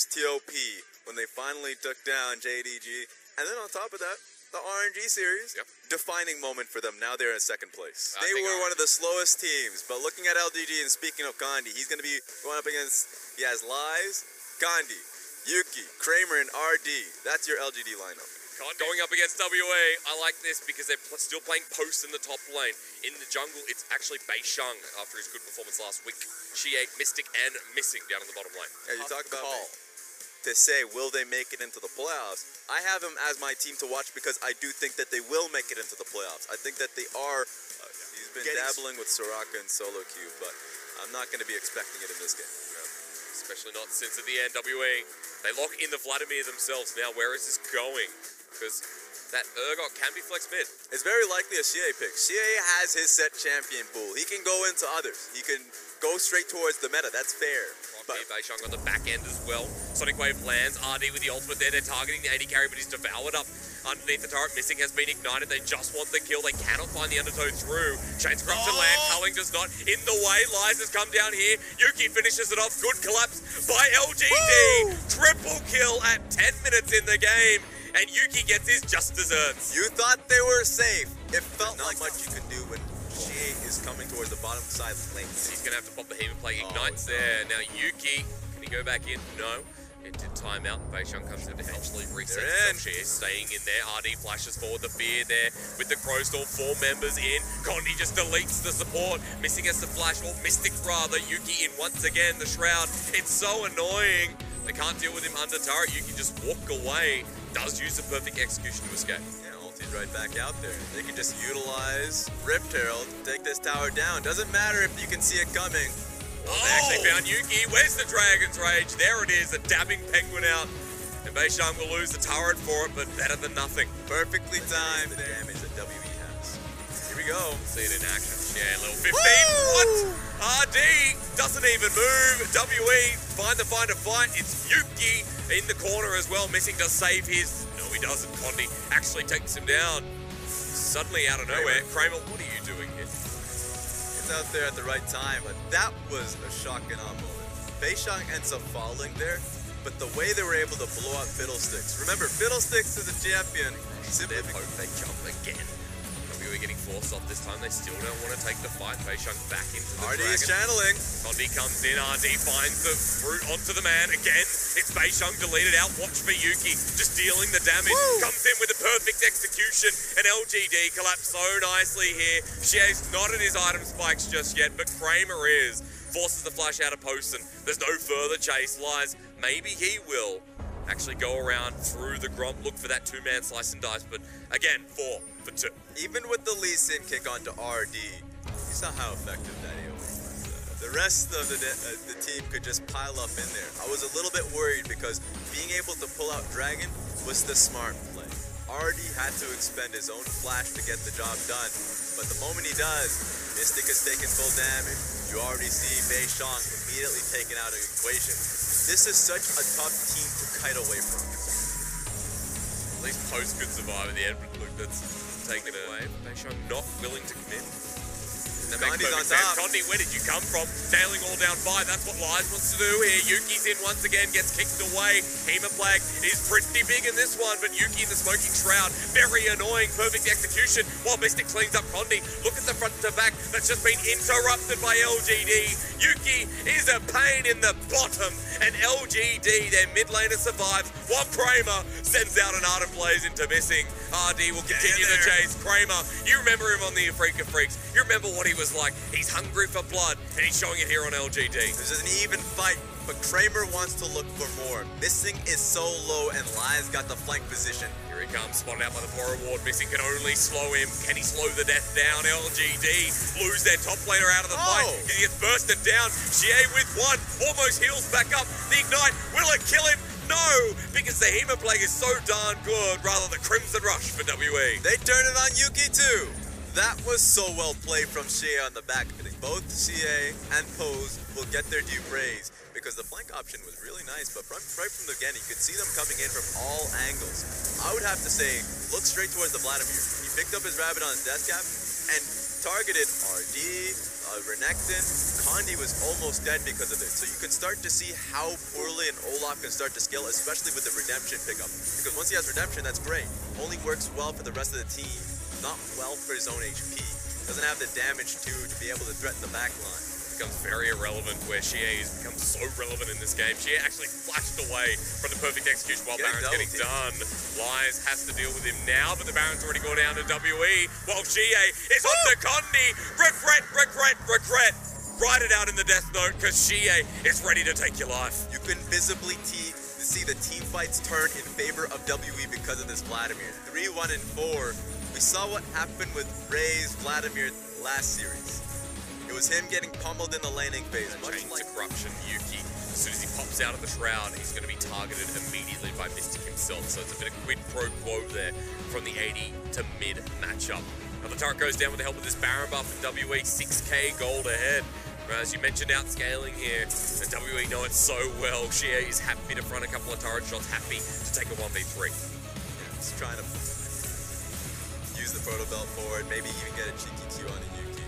was TOP when they finally took down JDG. And then on top of that, the RNG series, defining moment for them. Now they're in second place. They were one of the slowest teams, but looking at LGD and speaking of Gandhi, he's going to be going up against, he has Lies, Gandhi, Yuki, Kramer, and RD. That's your LGD lineup. Going up against WA, I like this because they're still playing post in the top lane. In the jungle, it's actually Beishang after his good performance last week. Xiye, Mystic, and Missing down in the bottom lane. Yeah, you talk about to say, will they make it into the playoffs? I have him as my team to watch because I do think that they will make it into the playoffs. I think that they are. He's been dabbling with Soraka and solo queue, but I'm not going to be expecting it in this game. Especially not since at the end, WA, they lock in the Vladimir themselves. Now, where is this going? Because that Urgot can be flex mid. It's very likely a Xiye pick. Xiye has his set champion pool. He can go into others. He can go straight towards the meta. That's fair. Beishang on the back end as well. Sonic Wave lands. RD with the ultimate there. They're targeting the AD carry, but he's devoured up underneath the turret. Missing has been ignited. They just want the kill. They cannot find the undertow through. Chains across to land. Culling does not. In the way. Lies has come down here. Yuki finishes it off. Good collapse by LGD. Triple kill at 10 minutes in the game. And Yuki gets his just desserts. You thought they were safe. It felt like much you could do when Xiye is coming towards the bottom side lane. He's going to have to pop the Hema Plague Ignites there. Now Yuki, can he go back in? No. It did time out. Beishang comes in to eventually reset himself. Xiye staying in there. RD flashes forward the fear there with the Crow Storm. 4 members in. Condi just deletes the support. Missing us the flash, or Mystic rather. Yuki in once again. The Shroud. It's so annoying. They can't deal with him under turret. Yuki just walk away. Does use the perfect execution to escape. Yeah, ulti's right back out there. They can just utilize Rift Herald, take this tower down. Doesn't matter if you can see it coming. They actually found Yuki. Where's the Dragon's Rage? There it is, a dabbing penguin out. And Beishang will lose the turret for it, but better than nothing. Perfectly timed. The damage that WE has. Here we go. See it in action. Yeah, level 15. What? RD doesn't even move. WE find a fight. It's Yuki in the corner as well. Missing does save his. No, he doesn't. Condi actually takes him down. Suddenly out of nowhere. Kramer, what are you doing here? It's out there at the right time, but that was a shock and awe moment. Beishang ends up falling there, but the way they were able to blow out Fiddlesticks. Remember, Fiddlesticks is a champion. Simply hope they jump again. WE getting forced off this time. They still don't want to take the fight. Beishang back into the RD Dragon. is channeling. Condi comes in. RD finds the fruit onto the man again. It's Beishang deleted out. Watch for Yuki just dealing the damage. Comes in with a perfect execution. And LGD collapsed so nicely here. Xie's not in his item spikes just yet, but Kramer is. Forces the flash out of Poston. There's no further chase. Lies. Maybe he will actually go around through the Gromp, look for that 2-man slice and dice, but again, 4 for 2. Even with the Lee Sin kick onto RD, you saw how effective that AoE was. The rest of the team could just pile up in there. I was a little bit worried because being able to pull out Dragon was the smart play. RD had to expend his own flash to get the job done, but the moment he does, Mystic is taking full damage. You already see Beishang immediately taken out of the equation. This is such a tough team to kite away from. At least Post could survive at the end, but look, that's taken away. Beishang not willing to commit. That makes perfect sense. Condi, where did you come from? Nailing all down 5. That's what Lies wants to do here. Yuki's in once again, gets kicked away. Hema Plague is pretty big in this one, but Yuki in the Smoking Shroud, very annoying. Perfect execution while Mystic cleans up Condi. Look at the front to back. That's just been interrupted by LGD. Yuki is a pain in the bottom, and LGD, their mid laner, survives while Kramer sends out an Ardent Blaze into Missing. RD will continue the chase. Kramer, you remember him on the Freak of Freaks. You remember what he was like. He's hungry for blood, and he's showing it here on LGD. This is an even fight, but Kramer wants to look for more. Missing is so low, and Lions got the flank position. Here he comes, spotted out by the poor reward. Missing can only slow him. Can he slow the death down? LGD lose their top laner out of the fight because he gets bursted down. Xiye with 1, almost heals back up. The Ignite, will it kill him? No, because the Hema Plague is so darn good, rather the Crimson Rush for WE. They turn it on Yuki too. That was so well played from Xiye on the back. I think both Xiye and Pose will get their due praise because the flank option was really nice, but right from the beginning, you could see them coming in from all angles. I would have to say, look straight towards the Vladimir. He picked up his rabbit on his death cap and targeted RD, Renekton, Condi was almost dead because of it. So you can start to see how poorly an Olaf can start to scale, especially with the redemption pickup. Because once he has redemption, that's great. Only works well for the rest of the team, not well for his own HP. Doesn't have the damage to be able to threaten the back line. Becomes very irrelevant, where Xiye has become so relevant in this game. Xiye actually flashed away from the perfect execution while Baron's getting done. Lies has to deal with him now, but the Baron's already gone down to WE, while Xiye is on the Condi. Regret, regret, regret. Write it out in the death note, because Xiye is ready to take your life. You can visibly see the team fights turn in favor of WE because of this Vladimir. 3-1 and 4. We saw what happened with Ray's Vladimir last series. It was him getting pummeled in the laning phase. Chain to corruption, Yuki. As soon as he pops out of the shroud, he's going to be targeted immediately by Mystic himself. So it's a bit of quid pro quo there from the 80 to mid matchup. Now the turret goes down with the help of this Baron buff and WE 6k gold ahead. As you mentioned, outscaling here, and WE know it so well. Xiye is happy to front a couple of turret shots, happy to take a 1v3. Yeah, just trying to use the proto belt forward, maybe even get a cheeky Q on a Yuki.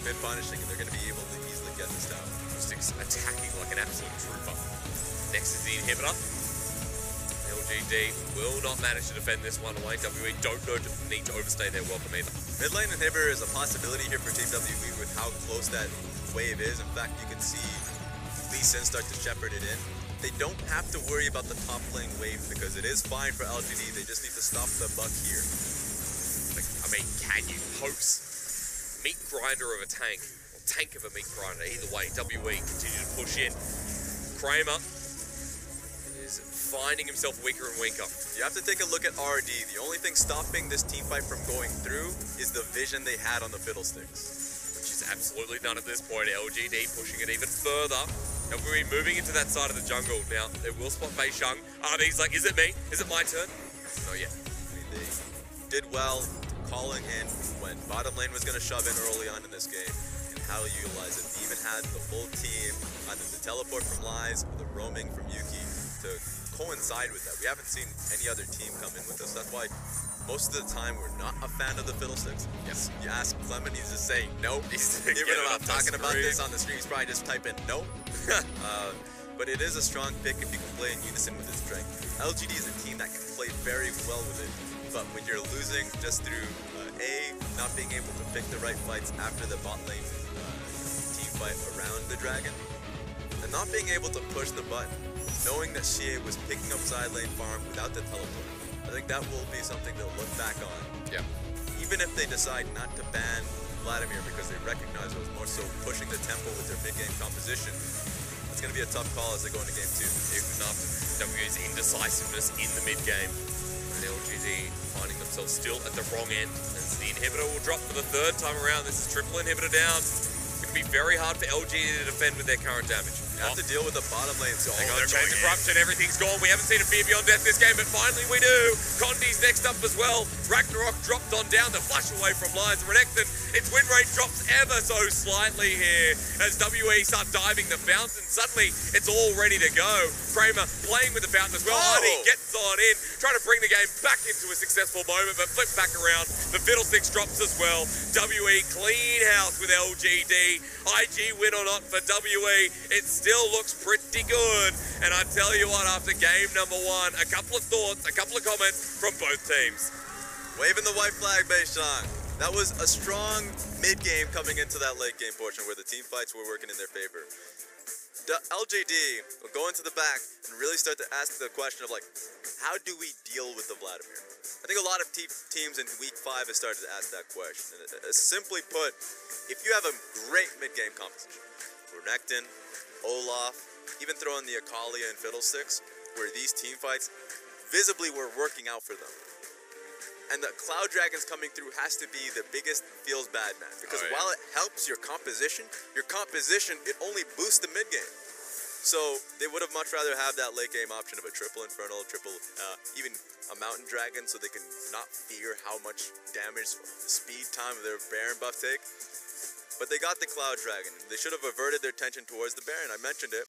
Mid punishing, and they're going to be able to easily get this down. Mystics attacking like an absolute trooper. Next is the inhibitor. LGD will not manage to defend this one away. WE don't need to overstay their welcome either. Mid lane inhibitor is a possibility here for Team WE with how close that wave is. In fact, you can see Lee Sin start to shepherd it in. They don't have to worry about the top lane wave because it is fine for LGD. They just need to stop the buck here. I mean, can you host meat grinder of a tank, or tank of a meat grinder? Either way, WE continue to push in. Kramer is finding himself weaker and weaker. You have to take a look at RD. The only thing stopping this team fight from going through is the vision they had on the Fiddlesticks. Absolutely none at this point. LGD pushing it even further. And we're moving into that side of the jungle. Now, they will spot Bei Sheng. RD's like, is it me? Is it my turn? Not yet. I mean, they did well calling in when bottom lane was going to shove in early on in this game and how to utilize it. They even had the full team, either the teleport from Lies or the roaming from Yuki to coincide with that. We haven't seen any other team come in with us. That's why most of the time, we're not a fan of the Fiddlesticks. Yes. You ask Clement, he's just saying no. Even if I'm talking about this on the stream, he's probably just type in no. But it is a strong pick if you can play in unison with his strength. LGD is a team that can play very well with it. But when you're losing just through not being able to pick the right fights after the bot lane team fight around the dragon, and not being able to push the button, knowing that Xiye was picking up side lane farm without the teleport, I think that will be something they'll look back on. Yeah. Even if they decide not to ban Vladimir because they recognize it was more so pushing the tempo with their mid-game composition, it's going to be a tough call as they go into game 2. Even after WE's indecisiveness in the mid-game. And LGD finding themselves still at the wrong end. As the inhibitor will drop for the 3rd time around. This is triple inhibitor down. It's going to be very hard for LGD to defend with their current damage. You have to deal with the bottom lane. So they're chains of corruption, everything's gone. We haven't seen a Fear Beyond Death this game, but finally we do. Condi's next up as well. Ragnarok dropped on down the flash away from Lies. Renekton, its win rate drops ever so slightly here as WE start diving the fountain. Suddenly, it's all ready to go. Kramer playing with the fountain as well. Artie gets on in, trying to bring the game back into a successful moment, but flips back around. The Fiddlesticks drops as well. WE clean house with LGD. IG win or not for WE, it still looks pretty good. And I tell you what, after game number 1, a couple of thoughts, a couple of comments from both teams. Waving the white flag, Bei Sheng. That was a strong mid-game coming into that late game portion where the team fights were working in their favor. The LGD will go into the back and really start to ask the question of, like, how do we deal with the Vladimir? I think a lot of teams in week 5 have started to ask that question. And simply put, if you have a great mid-game composition, Renekton, Olaf, even throw in the Akalia and Fiddlesticks, where these team fights visibly were working out for them. And the Cloud Dragons coming through has to be the biggest feels bad match. Because while it helps your composition, it only boosts the mid-game. So they would have much rather have that late game option of a triple Infernal, even a Mountain Dragon, so they can not fear how much damage the speed time of their Baron buff take. But they got the Cloud Dragon. They should have averted their attention towards the Baron. I mentioned it.